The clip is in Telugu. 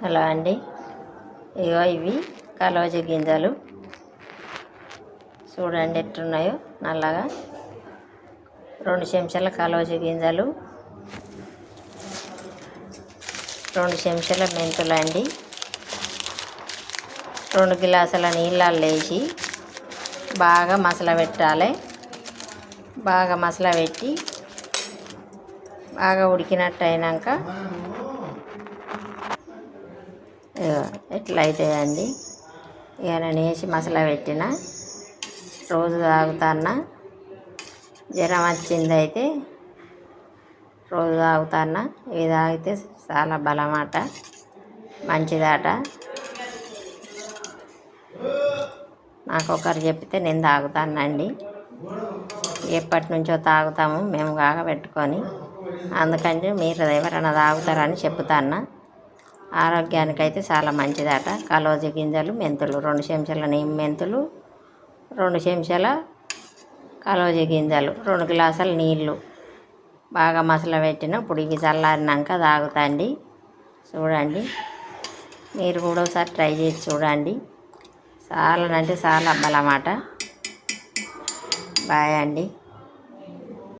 హలో అండి, ఇగో ఇవి కలోజీ గింజలు చూడండి ఎట్లున్నాయో నల్లగా. 2 చెంచాల కలోజీ గింజలు, 2 చెంచాల మెంతులు అండి. 2 గ్లాసుల నీళ్ళల్లో వేసి బాగా మసలబెట్టాలి. బాగా మసలబెట్టి బాగా ఉడికినట్టు అయినాక ఎట్లా అవుతాయండి. ఇక నేను వేసి మసాలా పెట్టిన రోజు తాగుతాన్న. జ్వరం వచ్చిందైతే రోజు తాగుతాన్న. ఇవి తాగితే చాలా బలమాట, మంచిదట. నాకు ఒకరు చెప్తే నేను తాగుతానండి. ఎప్పటి నుంచో తాగుతాము మేము కాగబెట్టుకొని. అందుకని మీరు ఎవరైనా తాగుతారని చెప్తాన్నా. ఆరోగ్యానికైతే చాలా మంచిదట. కలోజీ గింజలు, మెంతులు 2 చెంచాల మెంతులు, 2 చెంచాల కలోజీ గింజలు, 2 గ్లాసుల నీళ్ళు బాగా మసలబెట్టినప్పుడు ఇవి చల్లారినాక తాగుతండి. చూడండి, మీరు కూడా ఒకసారి ట్రై చేసి చూడండి. చాలా అంటే చాలా బలమాట. బాయ్ అండి.